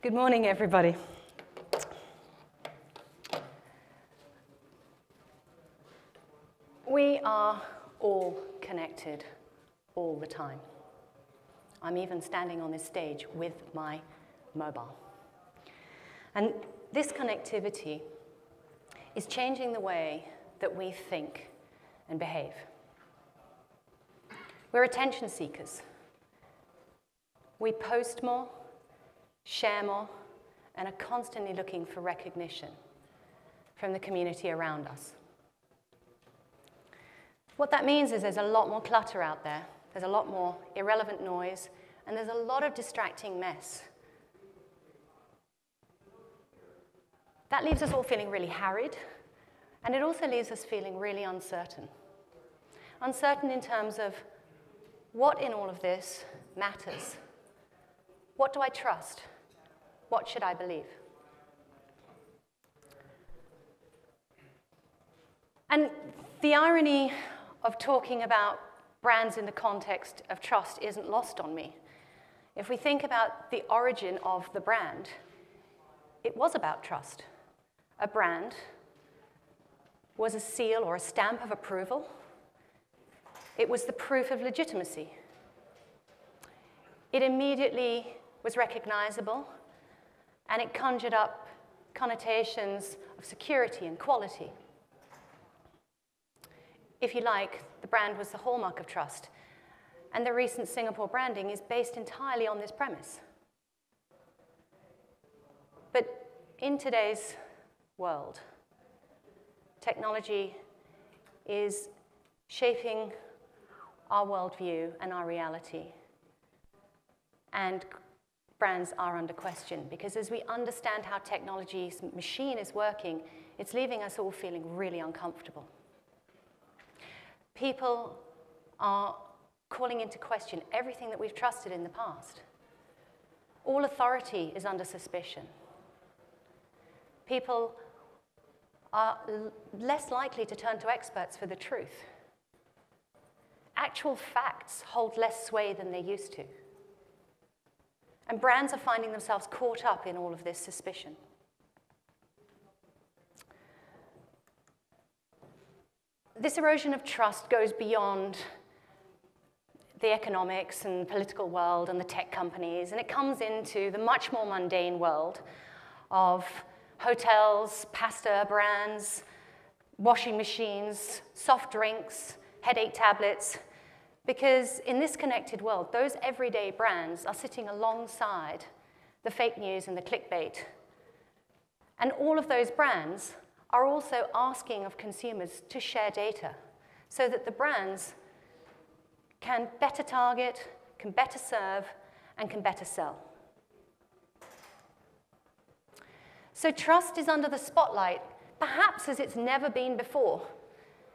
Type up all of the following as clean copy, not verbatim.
Good morning, everybody. We are all connected all the time. I'm even standing on this stage with my mobile. And this connectivity is changing the way that we think and behave. We're attention seekers. We post more, share more, and are constantly looking for recognition from the community around us. What that means is there's a lot more clutter out there, there's a lot more irrelevant noise, and there's a lot of distracting mess. That leaves us all feeling really harried, and it also leaves us feeling really uncertain. Uncertain in terms of what in all of this matters. What do I trust? What should I believe? And the irony of talking about brands in the context of trust isn't lost on me. If we think about the origin of the brand, it was about trust. A brand was a seal or a stamp of approval. It was the proof of legitimacy. It immediately was recognizable, and it conjured up connotations of security and quality. If you like, the brand was the hallmark of trust, and the recent Singapore branding is based entirely on this premise. But in today's world, technology is shaping our worldview and our reality, and brands are under question, because as we understand how technology's machine is working, it's leaving us all feeling really uncomfortable. People are calling into question everything that we've trusted in the past. All authority is under suspicion. People are less likely to turn to experts for the truth. Actual facts hold less sway than they used to. And brands are finding themselves caught up in all of this suspicion. This erosion of trust goes beyond the economics and political world and the tech companies, and it comes into the much more mundane world of hotels, pasta brands, washing machines, soft drinks, headache tablets, because in this connected world, those everyday brands are sitting alongside the fake news and the clickbait. And all of those brands are also asking of consumers to share data so that the brands can better target, can better serve, and can better sell. So trust is under the spotlight, perhaps as it's never been before,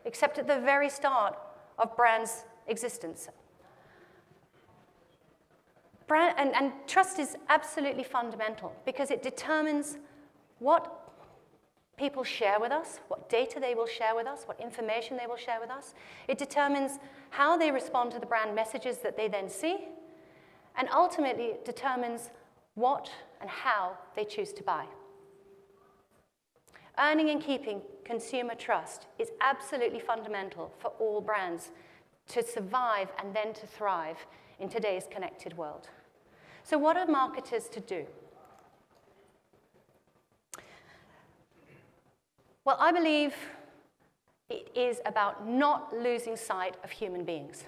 except at the very start of brands' existence. And trust is absolutely fundamental because it determines what people share with us, what data they will share with us, what information they will share with us. It determines how they respond to the brand messages that they then see, and ultimately it determines what and how they choose to buy. Earning and keeping consumer trust is absolutely fundamental for all brands to survive and then to thrive in today's connected world. So what are marketers to do? Well, I believe it is about not losing sight of human beings.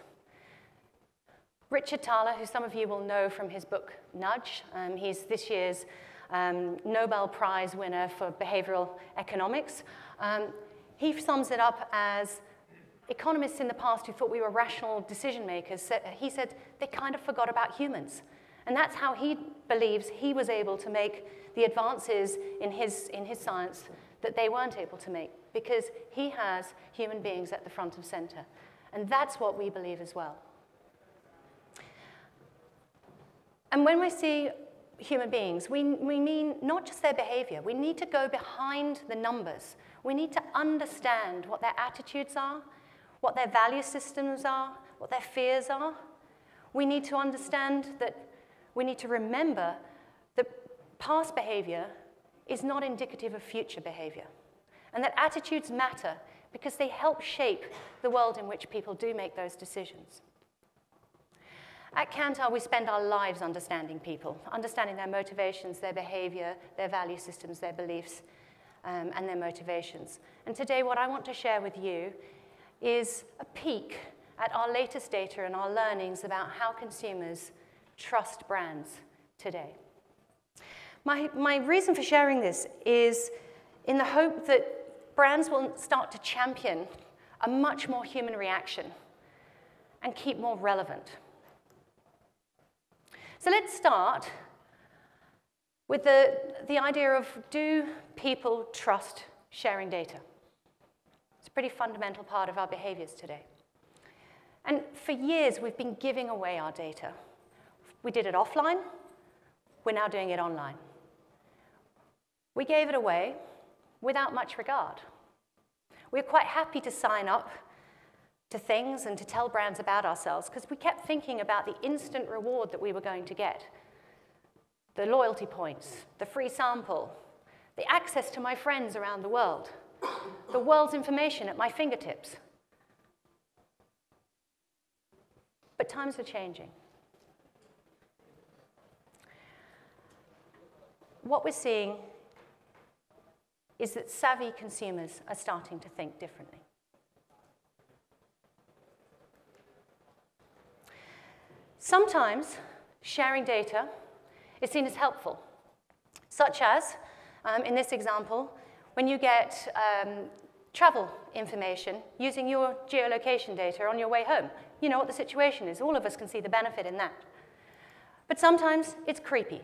Richard Thaler, who some of you will know from his book Nudge, he's this year's Nobel Prize winner for behavioral economics. He sums it up as economists in the past who thought we were rational decision makers, he said they kind of forgot about humans. And that's how he believes he was able to make the advances in his science that they weren't able to make, because he has human beings at the front of center. And that's what we believe as well. And when we see human beings, we mean not just their behavior. We need to go behind the numbers. We need to understand what their attitudes are, what their value systems are, what their fears are. We need to understand that we need to remember that past behavior is not indicative of future behavior, and that attitudes matter because they help shape the world in which people do make those decisions. At Kantar, we spend our lives understanding people, understanding their motivations, their behavior, their value systems, their beliefs, and their motivations. And today, what I want to share with you is a peek at our latest data and our learnings about how consumers trust brands today. My reason for sharing this is in the hope that brands will start to champion a much more human reaction and keep more relevant. So let's start with the idea of, do people trust sharing data? It's a pretty fundamental part of our behaviors today. And for years, we've been giving away our data. We did it offline. We're now doing it online. We gave it away without much regard. We were quite happy to sign up to things and to tell brands about ourselves because we kept thinking about the instant reward that we were going to get. The loyalty points, the free sample, the access to my friends around the world, the world's information at my fingertips. But times are changing. What we're seeing is that savvy consumers are starting to think differently. Sometimes sharing data is seen as helpful, such as, in this example, when you get travel information using your geolocation data on your way home. You know what the situation is. All of us can see the benefit in that. But sometimes it's creepy,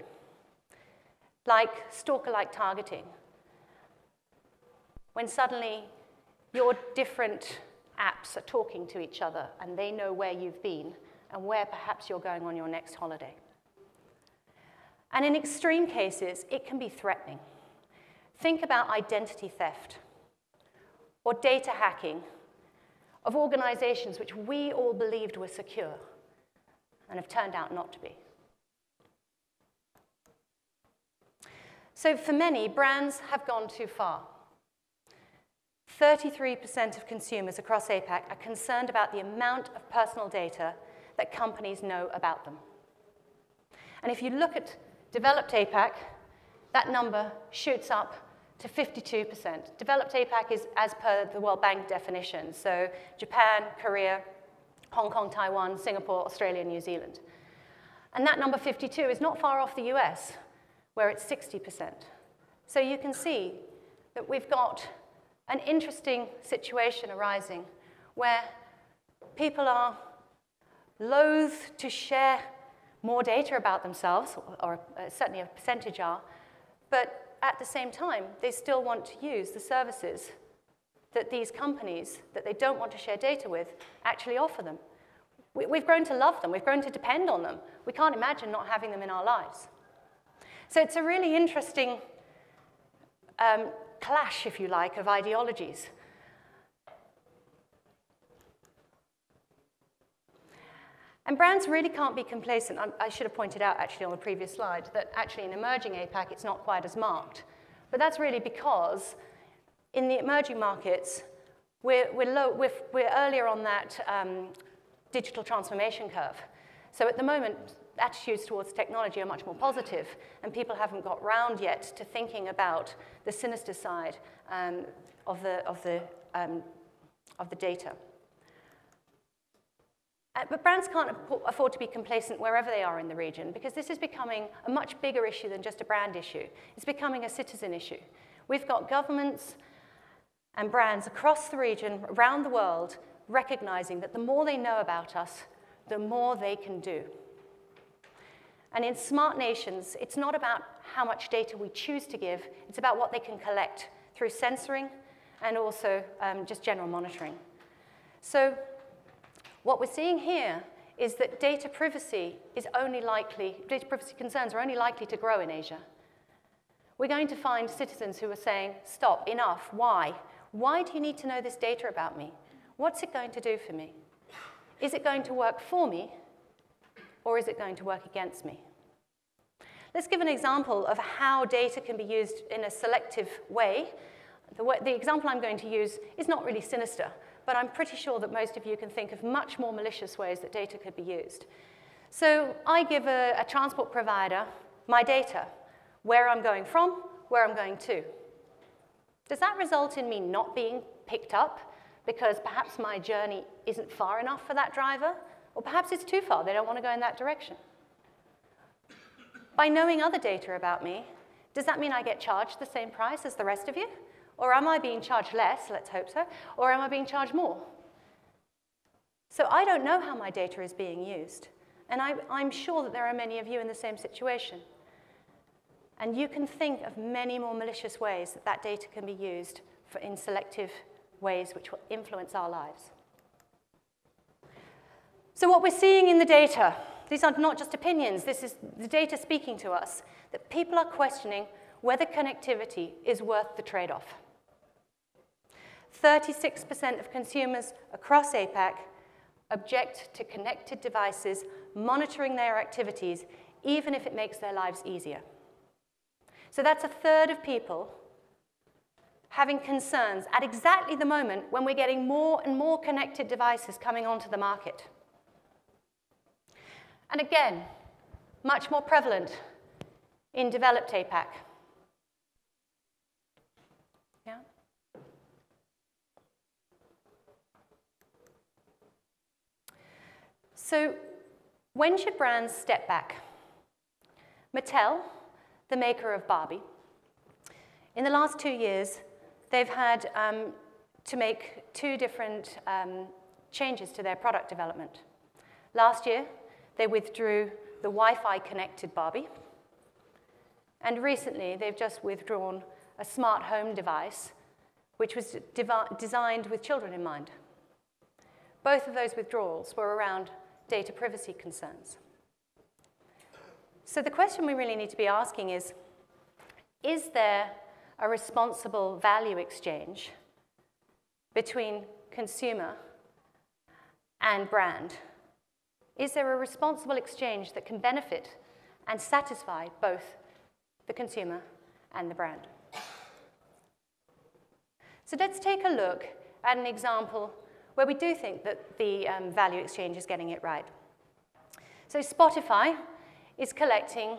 like stalker-like targeting, when suddenly your different apps are talking to each other and they know where you've been and where perhaps you're going on your next holiday. And in extreme cases, it can be threatening. Think about identity theft or data hacking of organizations which we all believed were secure and have turned out not to be. So for many, brands have gone too far. 33% of consumers across APAC are concerned about the amount of personal data that companies know about them. And if you look at developed APAC, that number shoots up to 52%. Developed APAC is as per the World Bank definition, so Japan, Korea, Hong Kong, Taiwan, Singapore, Australia, New Zealand. And that number 52 is not far off the US, where it's 60%. So you can see that we've got an interesting situation arising where people are loath to share more data about themselves, or certainly a percentage are, but at the same time, they still want to use the services that these companies that they don't want to share data with actually offer them. We've grown to love them. We've grown to depend on them. We can't imagine not having them in our lives. So it's a really interesting clash, if you like, of ideologies. And brands really can't be complacent. I should have pointed out, actually, on the previous slide, that actually in emerging APAC, it's not quite as marked. But that's really because in the emerging markets, we're earlier on that digital transformation curve. So at the moment, attitudes towards technology are much more positive, and people haven't got round yet to thinking about the sinister side of the data. But brands can't afford to be complacent wherever they are in the region, because this is becoming a much bigger issue than just a brand issue. It's becoming a citizen issue. We've got governments and brands across the region, around the world, recognizing that the more they know about us, the more they can do. And in smart nations, it's not about how much data we choose to give, it's about what they can collect through censoring and also just general monitoring. So what we're seeing here is that data privacy concerns are only likely to grow in Asia. We're going to find citizens who are saying, stop, enough, why? Why do you need to know this data about me? What's it going to do for me? Is it going to work for me, or is it going to work against me? Let's give an example of how data can be used in a selective way. The example I'm going to use is not really sinister, but I'm pretty sure that most of you can think of much more malicious ways that data could be used. So I give a transport provider my data, where I'm going from, where I'm going to. Does that result in me not being picked up because perhaps my journey isn't far enough for that driver? Or perhaps it's too far, they don't want to go in that direction. By knowing other data about me, does that mean I get charged the same price as the rest of you? Or am I being charged less, let's hope so, or am I being charged more? So I don't know how my data is being used. And I'm sure that there are many of you in the same situation. And you can think of many more malicious ways that that data can be used in selective ways which will influence our lives. So what we're seeing in the data, these are not just opinions, this is the data speaking to us, that people are questioning whether connectivity is worth the trade-off. 36% of consumers across APAC object to connected devices monitoring their activities, even if it makes their lives easier. So that's a third of people having concerns at exactly the moment when we're getting more and more connected devices coming onto the market. And again, much more prevalent in developed APAC. Yeah? So when should brands step back? Mattel, the maker of Barbie, in the last 2 years, they've had to make 2 different changes to their product development. Last year, they withdrew the Wi-Fi connected Barbie. And recently, they've just withdrawn a smart home device, which was designed with children in mind. Both of those withdrawals were around data privacy concerns. So the question we really need to be asking is there a responsible value exchange between consumer and brand? Is there a responsible exchange that can benefit and satisfy both the consumer and the brand? So let's take a look at an example where we do think that the value exchange is getting it right. So Spotify is collecting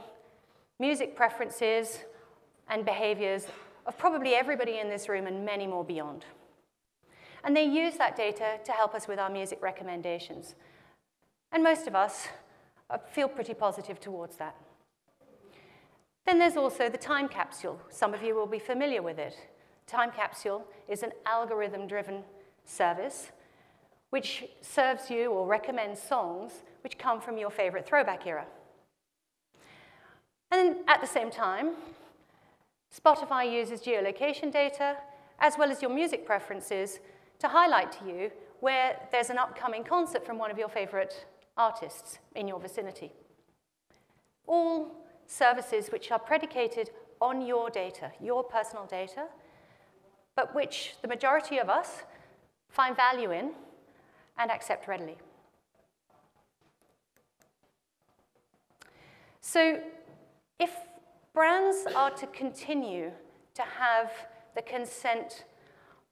music preferences and behaviors of probably everybody in this room and many more beyond. And they use that data to help us with our music recommendations. And most of us feel pretty positive towards that. Then there's also the time capsule. Some of you will be familiar with it. Time capsule is an algorithm-driven service which serves you or recommends songs which come from your favorite throwback era. And at the same time, Spotify uses geolocation data as well as your music preferences to highlight to you where there's an upcoming concert from one of your favorite artists in your vicinity. All services which are predicated on your data, your personal data, but which the majority of us find value in and accept readily. So if brands are to continue to have the consent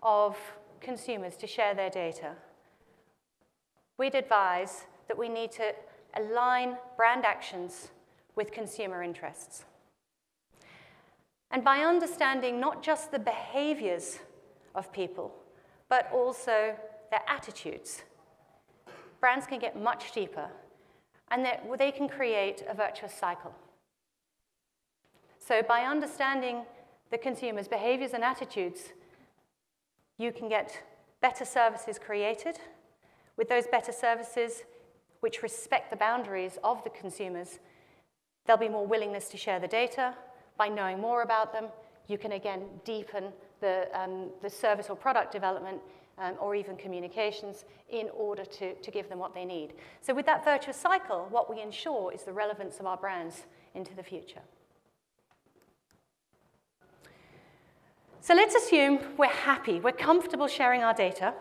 of consumers to share their data, we'd advise that we need to align brand actions with consumer interests. And by understanding not just the behaviors of people, but also their attitudes, brands can get much deeper, and they can create a virtuous cycle. So by understanding the consumer's behaviors and attitudes, you can get better services created. With those better services, which respect the boundaries of the consumers, there'll be more willingness to share the data. By knowing more about them, you can again deepen the service or product development or even communications in order to give them what they need. So with that virtuous cycle, what we ensure is the relevance of our brands into the future. So let's assume we're happy, we're comfortable sharing our data.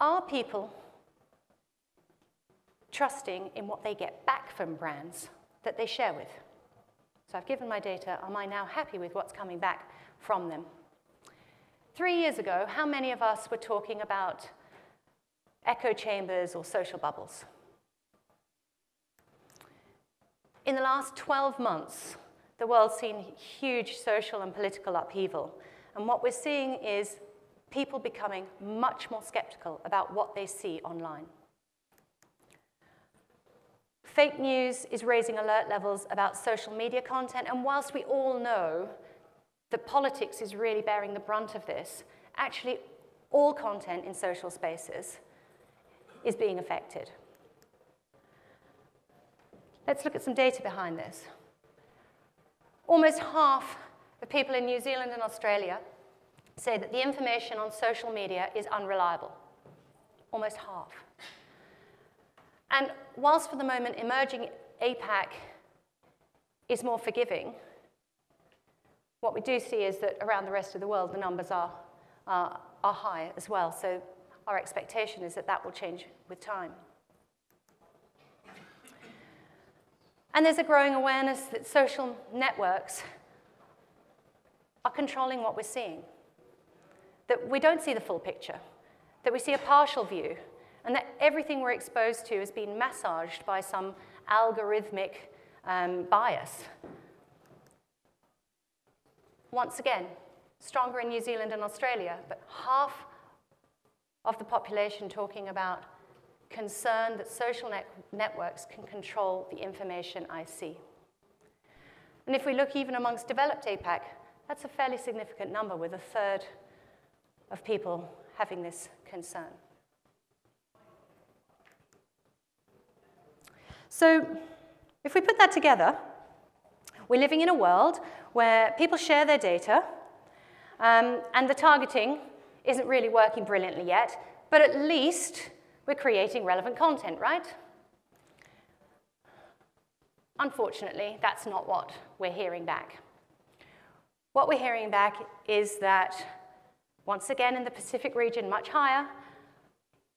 Are people trusting in what they get back from brands that they share with. So I've given my data. Am I now happy with what's coming back from them? 3 years ago, how many of us were talking about echo chambers or social bubbles? In the last 12 months, the world's seen huge social and political upheaval. And what we're seeing is people becoming much more skeptical about what they see online. Fake news is raising alert levels about social media content, and whilst we all know that politics is really bearing the brunt of this, actually all content in social spaces is being affected. Let's look at some data behind this. Almost half of people in New Zealand and Australia say that the information on social media is unreliable. Almost half. And whilst for the moment emerging APAC is more forgiving, what we do see is that around the rest of the world, the numbers are high as well. So our expectation is that that will change with time. And there's a growing awareness that social networks are controlling what we're seeing, that we don't see the full picture, that we see a partial view, and that everything we're exposed to is being massaged by some algorithmic bias. Once again, stronger in New Zealand and Australia, but half of the population talking about concern that social networks can control the information I see. And if we look even amongst developed APAC, that's a fairly significant number, with 1/3 of people having this concern. So if we put that together, we're living in a world where people share their data, and the targeting isn't really working brilliantly yet, but at least we're creating relevant content, right? Unfortunately, that's not what we're hearing back. What we're hearing back is that, once again in the Pacific region, much higher,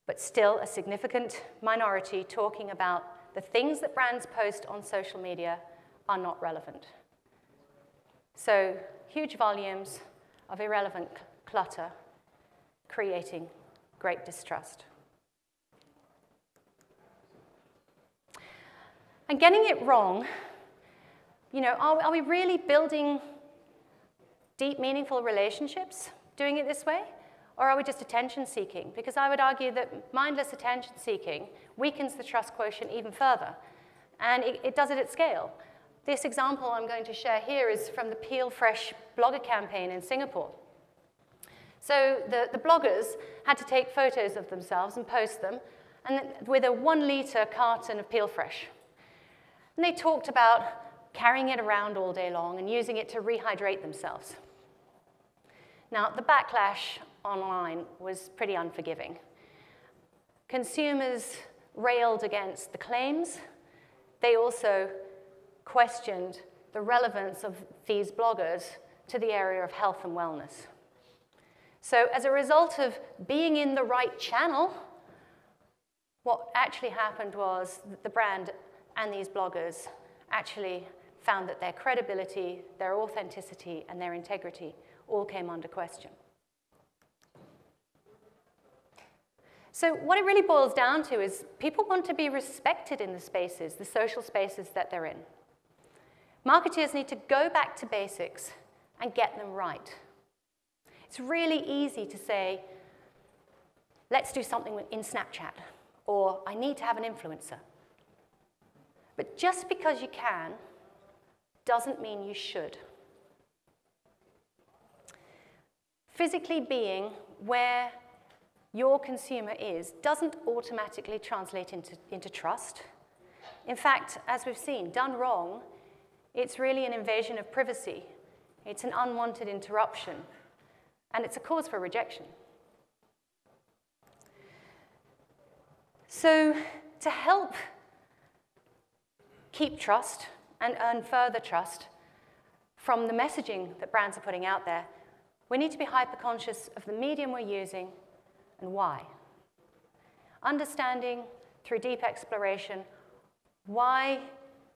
but still a significant minority talking about the things that brands post on social media are not relevant. So huge volumes of irrelevant clutter creating great distrust. And getting it wrong, you know, are we really building deep, meaningful relationships doing it this way? Or are we just attention-seeking? Because I would argue that mindless attention-seeking weakens the trust quotient even further. And it does it at scale. This example I'm going to share here is from the Peel Fresh blogger campaign in Singapore. So the bloggers had to take photos of themselves and post them, and with a 1-liter carton of Peel Fresh. And they talked about carrying it around all day long and using it to rehydrate themselves. Now, the backlash online was pretty unforgiving. Consumers railed against the claims. They also questioned the relevance of these bloggers to the area of health and wellness. So as a result of being in the right channel, what actually happened was that the brand and these bloggers actually found that their credibility, their authenticity, and their integrity all came under question. So what it really boils down to is people want to be respected in the spaces, the social spaces that they're in. Marketeers need to go back to basics and get them right. It's really easy to say, let's do something in Snapchat, or I need to have an influencer. But just because you can doesn't mean you should. Physically being where your consumer is doesn't automatically translate into trust. In fact, as we've seen, done wrong, it's really an invasion of privacy. It's an unwanted interruption, and it's a cause for rejection. So to help keep trust and earn further trust from the messaging that brands are putting out there, we need to be hyper-conscious of the medium we're using and why. Understanding through deep exploration why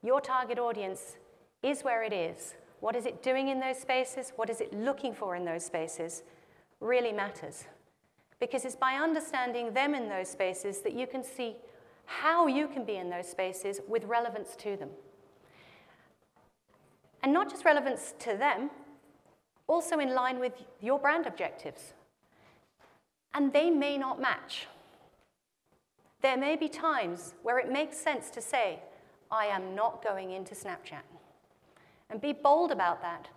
your target audience is where it is, what is it doing in those spaces, what is it looking for in those spaces, really matters. Because it's by understanding them in those spaces that you can see how you can be in those spaces with relevance to them. And not just relevance to them, also in line with your brand objectives. And they may not match. There may be times where it makes sense to say, I am not going into Snapchat. And be bold about that.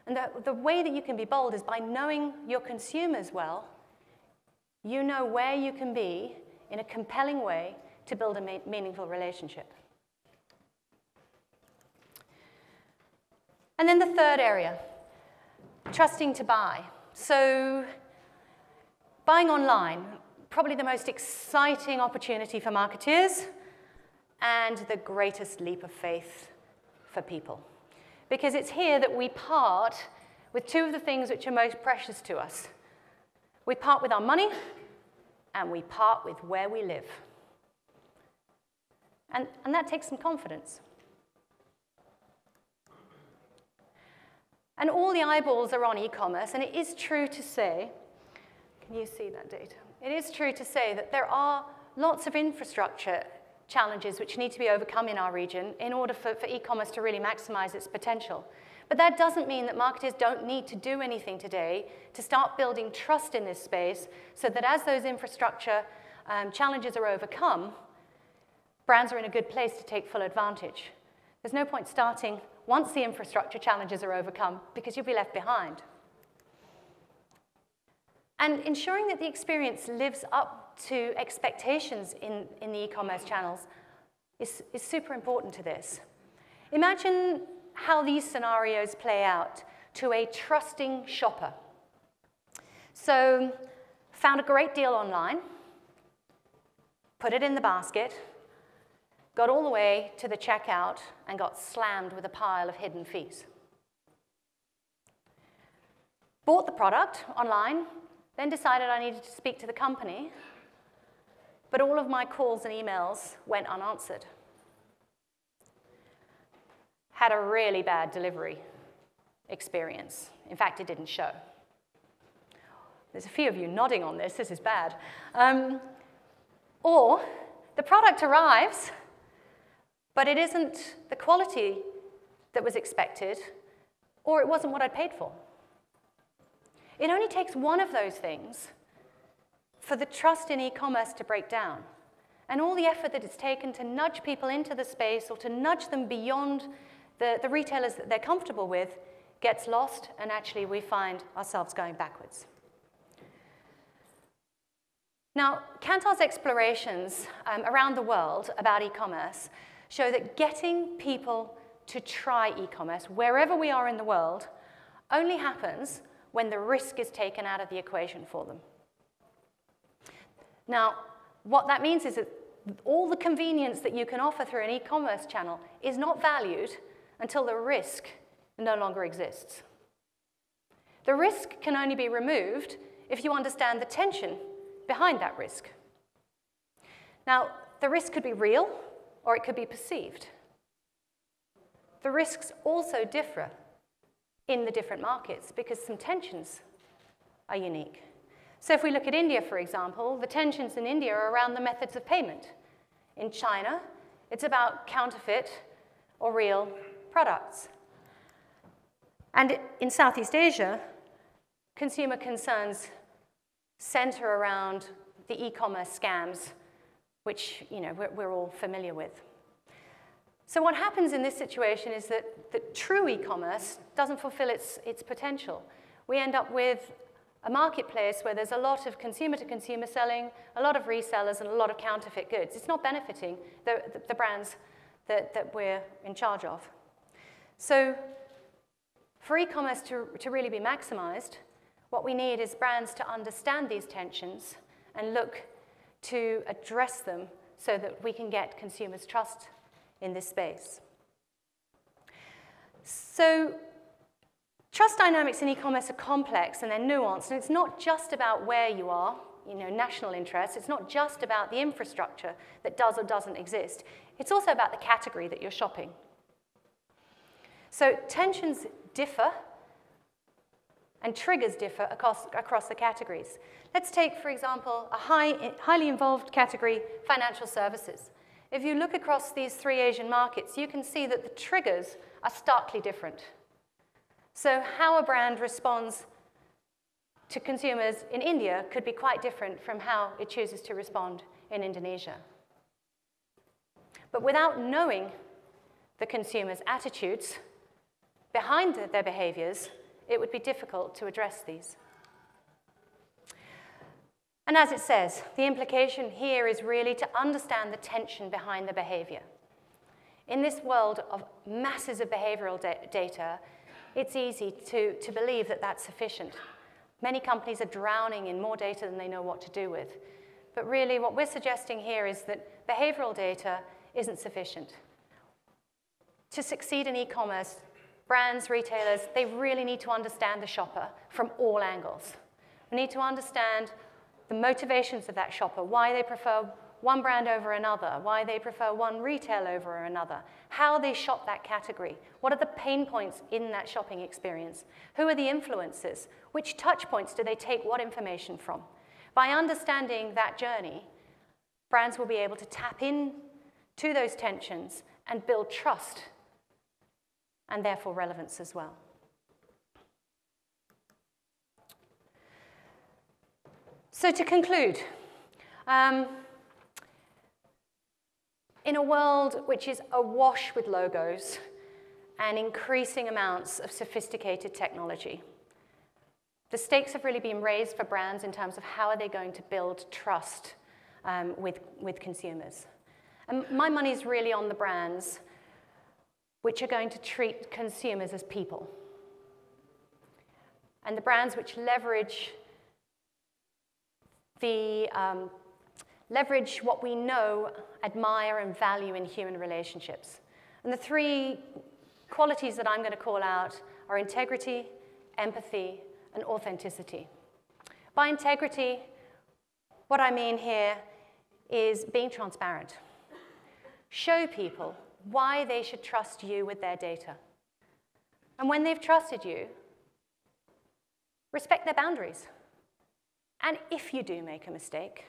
And the way that you can be bold is by knowing your consumers well. You know where you can be in a compelling way to build a meaningful relationship. And then the third area, trusting to buy. So buying online, probably the most exciting opportunity for marketeers and the greatest leap of faith for people. Because it's here that we part with two of the things which are most precious to us. We part with our money, and we part with where we live. And that takes some confidence. And all the eyeballs are on e-commerce, and it is true to say, can you see that data? It is true to say that there are lots of infrastructure challenges which need to be overcome in our region in order for e-commerce to really maximize its potential. But that doesn't mean that marketers don't need to do anything today to start building trust in this space so that as those infrastructure challenges are overcome, brands are in a good place to take full advantage. There's no point starting once the infrastructure challenges are overcome because you'll be left behind. And ensuring that the experience lives up to expectations in the e-commerce channels is super important to this. Imagine how these scenarios play out to a trusting shopper. So, found a great deal online, put it in the basket, got all the way to the checkout, and got slammed with a pile of hidden fees. Bought the product online, then decided I needed to speak to the company, but all of my calls and emails went unanswered. Had a really bad delivery experience. In fact, it didn't show. There's a few of you nodding on this. This is bad. Or the product arrives, but it isn't the quality that was expected, or it wasn't what I'd paid for. It only takes one of those things for the trust in e-commerce to break down. And all the effort that it's taken to nudge people into the space or to nudge them beyond the retailers that they're comfortable with gets lost, and actually we find ourselves going backwards. Now, Kantar's explorations around the world about e-commerce show that getting people to try e-commerce wherever we are in the world only happens when the risk is taken out of the equation for them. Now, what that means is that all the convenience that you can offer through an e-commerce channel is not valued until the risk no longer exists. The risk can only be removed if you understand the tension behind that risk. Now, the risk could be real, or it could be perceived. The risks also differ in the different markets because some tensions are unique. So if we look at India, for example, the tensions in India are around the methods of payment. In China, it's about counterfeit or real products. And in Southeast Asia, consumer concerns center around the e-commerce scams, which we're all familiar with. So what happens in this situation is that true e-commerce doesn't fulfill its potential. We end up with a marketplace where there's a lot of consumer-to-consumer selling, a lot of resellers, and a lot of counterfeit goods. It's not benefiting the brands that we're in charge of. So for e-commerce to really be maximized, what we need is brands to understand these tensions and look to address them so that we can get consumers' trust in this space. So trust dynamics in e-commerce are complex and they're nuanced, and it's not just about where you are, national interests. It's not just about the infrastructure that does or doesn't exist. It's also about the category that you're shopping So tensions differ and triggers differ across the categories. Let's take, for example, a highly involved category, financial services. If you look across these 3 Asian markets, you can see that the triggers are starkly different. So how a brand responds to consumers in India could be quite different from how it chooses to respond in Indonesia. But without knowing the consumer's attitudes behind their behaviors, it would be difficult to address these. And as it says, the implication here is really to understand the tension behind the behavior. In this world of masses of behavioral data, it's easy to believe that that's sufficient. Many companies are drowning in more data than they know what to do with. But really, what we're suggesting here is that behavioral data isn't sufficient. To succeed in e-commerce, brands, retailers, they really need to understand the shopper from all angles. We need to understand the motivations of that shopper, why they prefer one brand over another, why they prefer one retail over another, how they shop that category, what are the pain points in that shopping experience, who are the influencers, which touch points do they take what information from. By understanding that journey, brands will be able to tap in to those tensions and build trust and therefore relevance as well. So to conclude, in a world which is awash with logos and increasing amounts of sophisticated technology, the stakes have really been raised for brands in terms of how are they going to build trust with consumers. And my money is really on the brands which are going to treat consumers as people. And the brands which leverage what we know, admire, and value in human relationships. And the 3 qualities that I'm going to call out are integrity, empathy, and authenticity. By integrity, what I mean here is being transparent. Show people why they should trust you with their data. And when they've trusted you, respect their boundaries. And if you do make a mistake,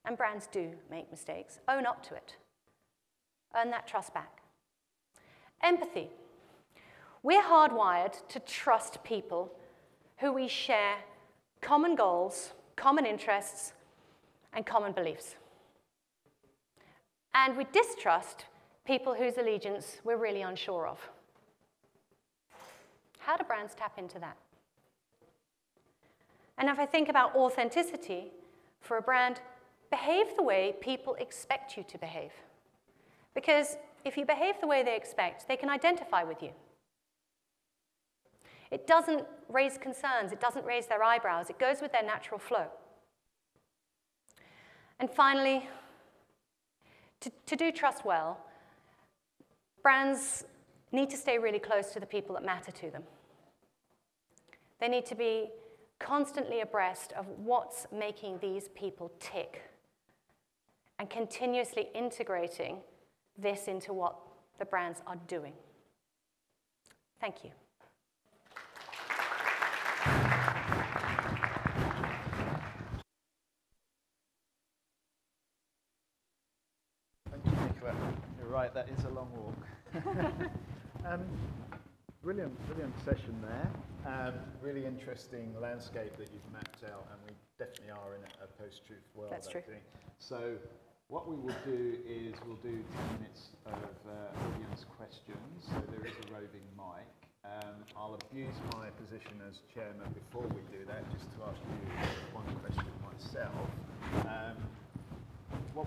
and brands do make mistakes, own up to it. Earn that trust back. Empathy. We're hardwired to trust people who we share common goals, common interests, and common beliefs. And we distrust people whose allegiance we're really unsure of. How do brands tap into that? And if I think about authenticity, for a brand, behave the way people expect you to behave. Because if you behave the way they expect, they can identify with you. It doesn't raise concerns, it doesn't raise their eyebrows, it goes with their natural flow. And finally, to do trust well, brands need to stay really close to the people that matter to them. They need to be constantly abreast of what's making these people tick and continuously integrating this into what the brands are doing. Thank you. Thank you, Nicola. You're right, that is a long walk. Brilliant session there. Really interesting landscape that you've mapped out, and we definitely are in a post-truth world. That's true. So what we will do is we'll do 10 minutes of audience questions. So there is a roving mic. I'll abuse my position as chairman before we do that, just to ask you one question myself. What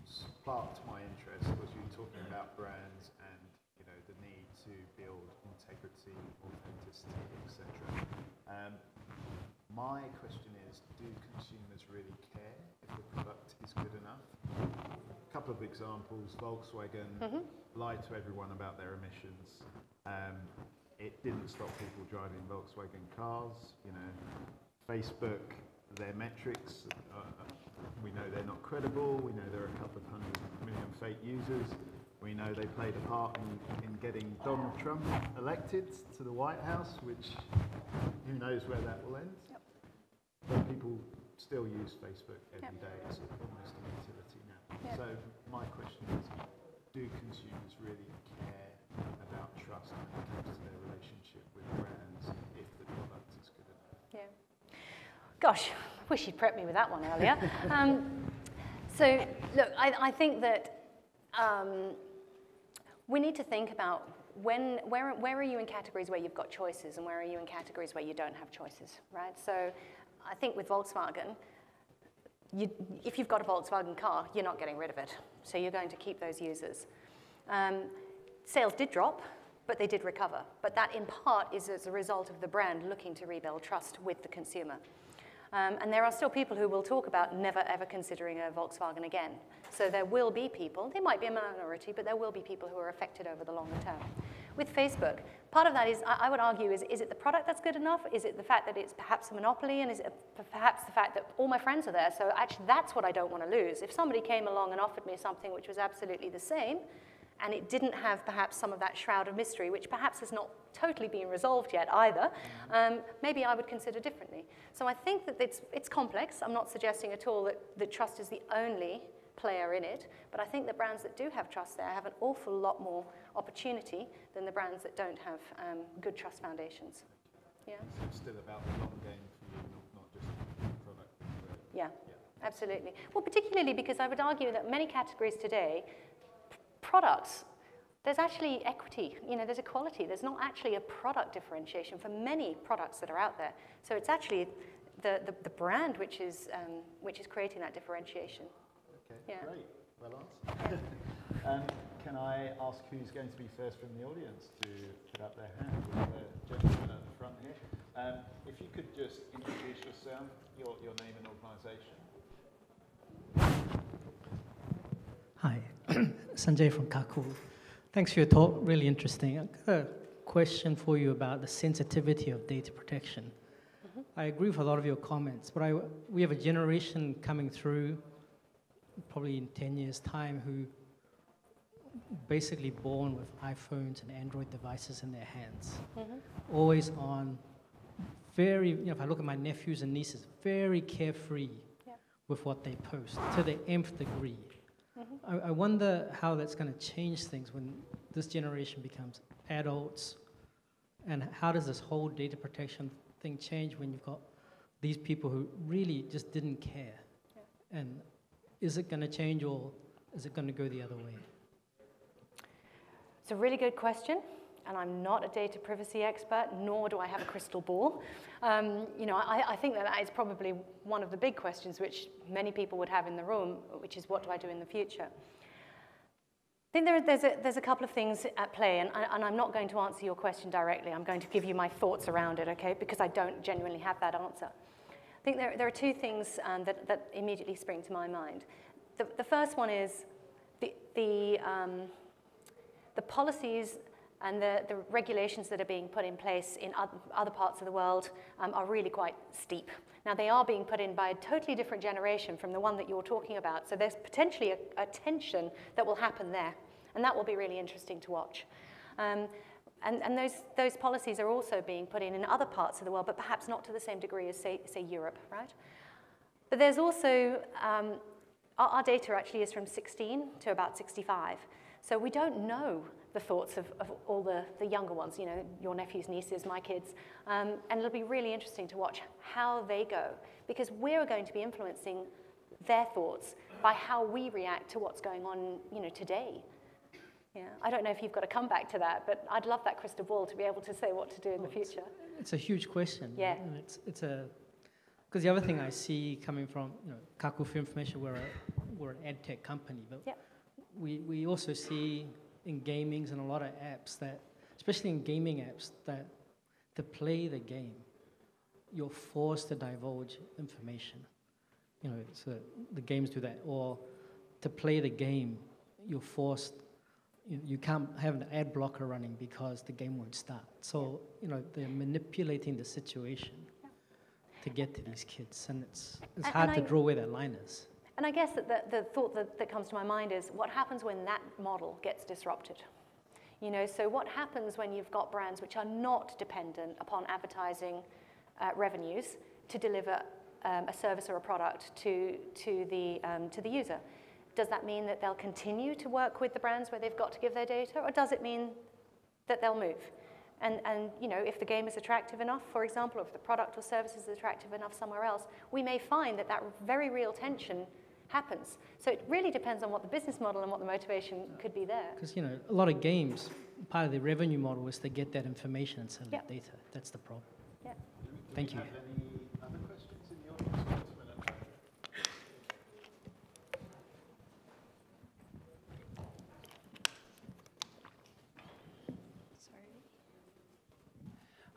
sparked my interest was you talking about brands and the need to build integrity, authenticity, etc. My question is, do consumers really care if the product is good enough? A couple of examples: Volkswagen lied to everyone about their emissions. It didn't stop people driving Volkswagen cars. Facebook, their metrics, we know they're not credible. We know there are a couple of 100 million fake users. We know they played a part in getting Donald Trump elected to the White House, which who knows where that will end. Yep. But people still use Facebook every day. It's almost a utility now. Yep. So my question is, do consumers really care about trust when it comes to their relationship with brands if the product is good enough? Yeah. Gosh, I wish you'd prepped me with that one earlier. So look, I think that we need to think about where are you in categories where you've got choices and where are you in categories where you don't have choices, right? So I think with Volkswagen, if you've got a Volkswagen car, you're not getting rid of it. So you're going to keep those users. Sales did drop, but they did recover. But that in part is as a result of the brand looking to rebuild trust with the consumer. And there are still people who will talk about never ever considering a Volkswagen again. So there will be people, they might be a minority, but there will be people who are affected over the longer term. With Facebook, part of that is, I would argue, is it the product that's good enough? Is it the fact that it's perhaps a monopoly? And is it perhaps the fact that all my friends are there? So actually, that's what I don't want to lose. If somebody came along and offered me something which was absolutely the same, and it didn't have perhaps some of that shroud of mystery, which perhaps has not totally been resolved yet either, maybe I would consider differently. So I think that it's complex. I'm not suggesting at all that trust is the only player in it, but I think the brands that do have trust there have an awful lot more opportunity than the brands that don't have good trust foundations. Yeah. So it's still about the long game for you, not just the product. Yeah, absolutely. Well, particularly because I would argue that many categories today, products, there's actually equity, there's equality. There's not actually a product differentiation for many products that are out there. So it's actually the brand which is creating that differentiation. Okay, yeah. Great, well answered. Can I ask who's going to be first from the audience to put up their hand? We have a gentleman at the front here. If you could just introduce yourself, your name and organisation. Hi, Sanjay from Kaku. Thanks for your talk, really interesting. I've got a question for you about the sensitivity of data protection. Mm-hmm. I agree with a lot of your comments, but we have a generation coming through, probably in 10 years' time, who basically born with iPhones and Android devices in their hands, always on, very, if I look at my nephews and nieces, very carefree with what they post, to the nth degree. I wonder how that's going to change things when this generation becomes adults, and how does this whole data protection thing change when you've got these people who really just didn't care? And is it going to change, or is it going to go the other way? It's a really good question, and I'm not a data privacy expert, nor do I have a crystal ball. I think that is probably one of the big questions which many people would have in the room, which is what do I do in the future? I think there's a couple of things at play, and I'm not going to answer your question directly. I'm going to give you my thoughts around it, okay, because I don't genuinely have that answer. I think there are two things that immediately spring to my mind. The first one is the policies and the regulations that are being put in place in other parts of the world are really quite steep. Now, they are being put in by a totally different generation from the one that you're talking about, so there's potentially a tension that will happen there, and that will be really interesting to watch. And those policies are also being put in other parts of the world, but perhaps not to the same degree as, say Europe, right? But there's also, our data actually is from 16 to about 65. So we don't know the thoughts of all the younger ones, your nephews, nieces, my kids. And it'll be really interesting to watch how they go, because we're going to be influencing their thoughts by how we react to what's going on, today. Yeah, I don't know if you've got to come back to that, but I'd love that crystal ball to be able to say what to do in the future. It's a huge question. Yeah. And because the other thing I see coming from, Kaku for Information, we're an ed tech company, but we also see in gamings and a lot of apps that, especially in gaming apps, that to play the game, you're forced to divulge information. So the games do that. Or to play the game, you're forced, you can't have an ad blocker running because the game won't start. So, they're manipulating the situation to get to these kids, and it's hard to draw where that line is. And I guess that the thought that comes to my mind is what happens when that model gets disrupted? You know, so what happens when you've got brands which are not dependent upon advertising revenues to deliver a service or a product to the user? Does that mean that they'll continue to work with the brands where they've got to give their data, or does it mean that they'll move? And you know, if the game is attractive enough, for example, or if the product or service is attractive enough somewhere else, we may find that very real tension happens. So it really depends on what the business model and what the motivation could be there. Because, you know, a lot of games, part of the revenue model is to get that information and sell that data. That's the problem. Yeah. Thank you. Have any other questions in the audience?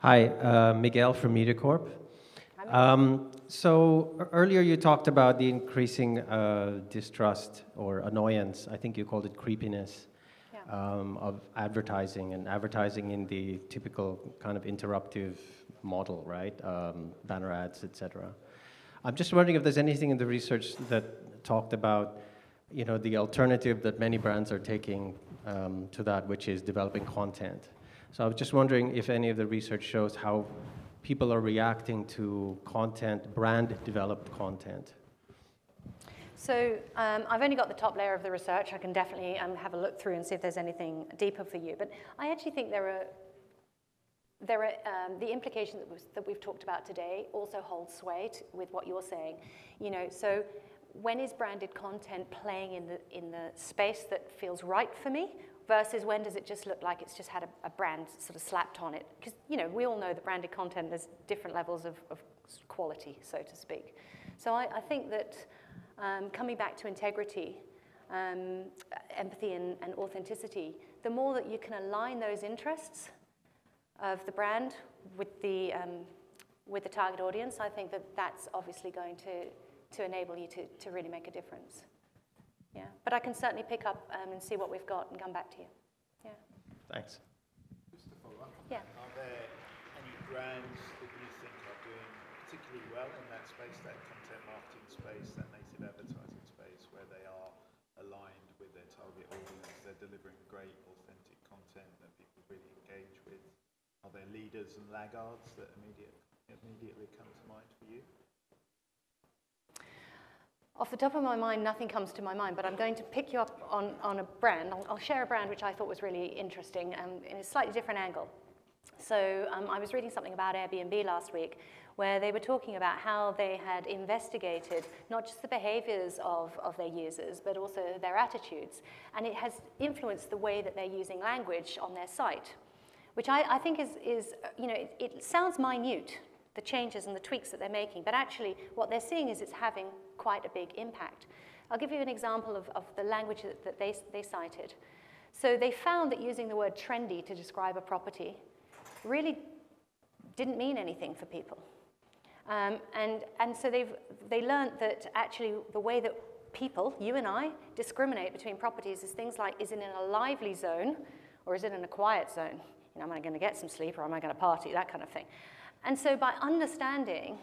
Hi, Miguel from MediaCorp. So earlier you talked about the increasing distrust or annoyance, I think you called it creepiness, of advertising, and advertising in the typical kind of interruptive model, right? Banner ads, etc. I'm just wondering if there's anything in the research that talked about, you know, the alternative that many brands are taking to that, which is developing content. So I was just wondering if any of the research shows how people are reacting to content, brand-developed content. So I've only got the top layer of the research. I can definitely have a look through and see if there's anything deeper for you. But I actually think there are the implication that we've talked about today also holds sway with what you're saying. You know, so when is branded content playing in the space that feels right for me? Versus when does it just look like it's just had a brand sort of slapped on it? Because, you know, we all know that branded content, there's different levels of quality, so to speak. So I think that coming back to integrity, empathy and authenticity, the more that you can align those interests of the brand with the target audience, I think that that's obviously going to enable you to really make a difference. Yeah, but I can certainly pick up and see what we've got and come back to you. Yeah. Thanks. Just to follow up. Yeah. Are there any brands that you think are doing particularly well in that space, that content marketing space, that native advertising space, where they are aligned with their target audience, they're delivering great, authentic content that people really engage with? Are there leaders and laggards that immediately come to mind for you? Off the top of my mind, nothing comes to my mind, but I'm going to pick you up on a brand. I'll share a brand which I thought was really interesting in a slightly different angle. So I was reading something about Airbnb last week where they were talking about how they had investigated not just the behaviors of their users, but also their attitudes. And it has influenced the way that they're using language on their site, which I think is you know, it sounds minute, the changes and the tweaks that they're making, but actually what they're seeing is it's having quite a big impact. I'll give you an example of the language that they cited. So they found that using the word trendy to describe a property really didn't mean anything for people. And so they learned that actually the way that people, you and I, discriminate between properties is things like, is it in a lively zone or is it in a quiet zone? You know, am I going to get some sleep or am I going to party? That kind of thing. And so by understanding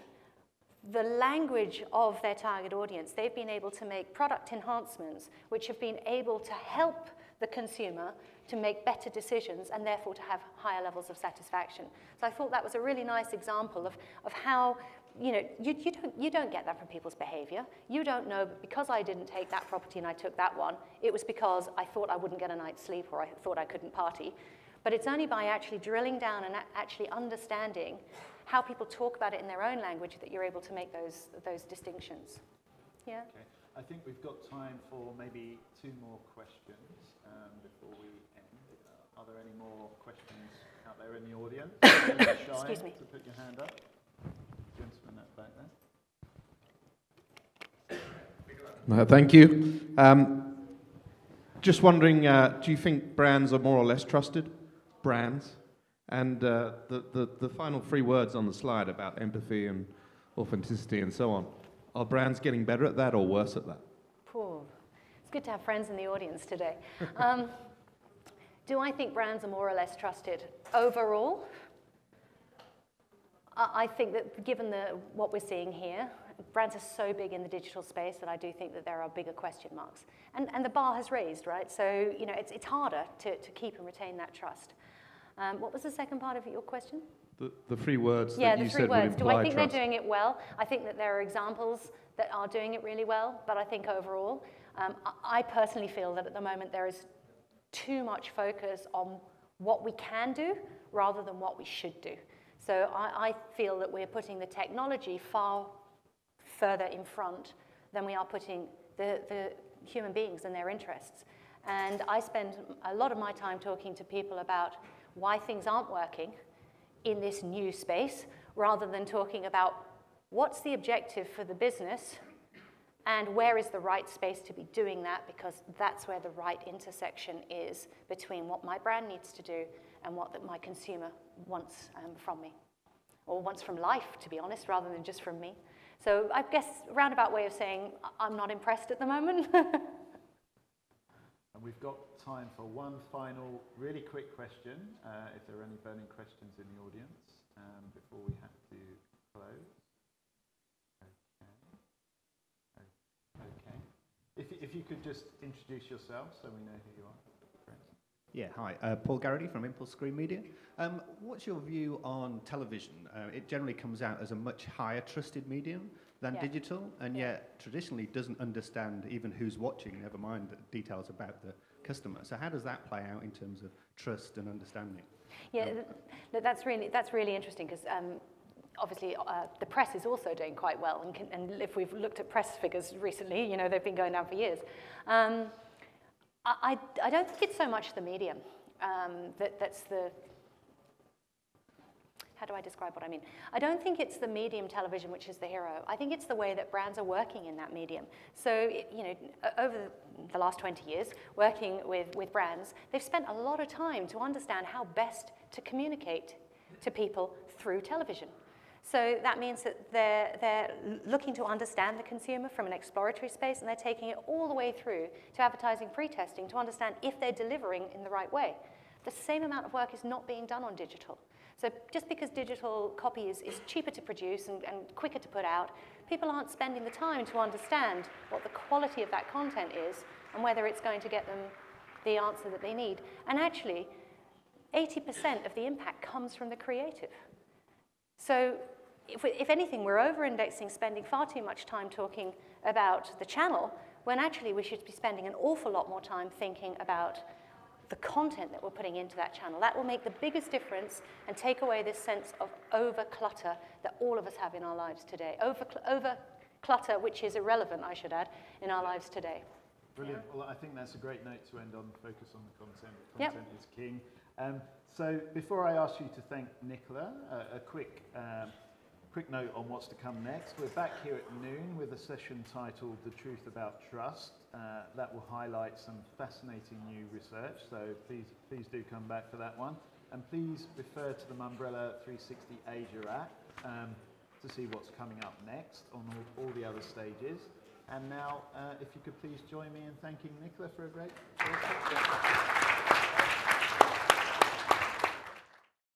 the language of their target audience, they've been able to make product enhancements which have been able to help the consumer to make better decisions and therefore to have higher levels of satisfaction. So I thought that was a really nice example of how, you know, you don't get that from people's behavior. You don't know, but because I didn't take that property and I took that one, it was because I thought I wouldn't get a night's sleep or I thought I couldn't party. But it's only by actually drilling down and actually understanding how people talk about it in their own language that you're able to make those distinctions. Yeah? Okay. I think we've got time for maybe 2 more questions before we end. Are there any more questions out there in the audience? Excuse me. To put your hand up. Gentleman at back there. Thank you. Just wondering, do you think brands are more or less trusted? Brands? And the final 3 words on the slide about empathy and authenticity and so on, are brands getting better at that or worse at that? Poor. It's good to have friends in the audience today. Do I think brands are more or less trusted? Overall, I think that given what we're seeing here, brands are so big in the digital space that I do think that there are bigger question marks. And the bar has raised, right? So, you know, it's harder to keep and retain that trust. What was the second part of your question? The three words yeah, that you the three said would words. Do imply I think trust. they're doing it well? I think that there are examples that are doing it really well, but I think overall, I personally feel that at the moment there is too much focus on what we can do rather than what we should do. So I feel that we're putting the technology far further in front than we are putting the human beings and their interests. And I spend a lot of my time talking to people about why things aren't working in this new space, rather than talking about what's the objective for the business and where is the right space to be doing that, because that's where the right intersection is between what my brand needs to do and what my consumer wants from me, or wants from life, to be honest, rather than just from me. So I guess a roundabout way of saying I'm not impressed at the moment. And we've got time for one final really quick question, if there are any burning questions in the audience, before we have to close. Okay. If you could just introduce yourself so we know who you are. Great. Yeah, hi. Paul Garrity from Impulse Screen Media. What's your view on television? It generally comes out as a much higher trusted medium than digital, and yet traditionally doesn't understand even who's watching, never mind the details about the customer. So how does that play out in terms of trust and understanding? Yeah, that's really interesting, because obviously the press is also doing quite well, and if we've looked at press figures recently, you know, they've been going down for years. I don't think it's so much the medium that's the... How do I describe what I mean? I don't think it's the medium television which is the hero. I think it's the way that brands are working in that medium. So, you know, over the last 20 years, working with brands, they've spent a lot of time to understand how best to communicate to people through television. So that means that they're looking to understand the consumer from an exploratory space, and they're taking it all the way through to advertising pre-testing to understand if they're delivering in the right way. The same amount of work is not being done on digital. So just because digital copy is cheaper to produce and quicker to put out, people aren't spending the time to understand what the quality of that content is and whether it's going to get them the answer that they need. And actually, 80% of the impact comes from the creative. So if anything, we're over-indexing, spending far too much time talking about the channel, when actually we should be spending an awful lot more time thinking about the content that we're putting into that channel. That will make the biggest difference and take away this sense of over-clutter that all of us have in our lives today. Over-clutter, which is irrelevant, I should add, in our lives today. Brilliant. Yeah. Well, I think that's a great note to end on. Focus on the content. Content is king. So before I ask you to thank Nicola, a quick note on what's to come next. We're back here at noon with a session titled The Truth About Trust. That will highlight some fascinating new research, so please do come back for that one. And please refer to the Mumbrella 360 Asia app to see what's coming up next on all the other stages. And now, if you could please join me in thanking Nicola for a great talk.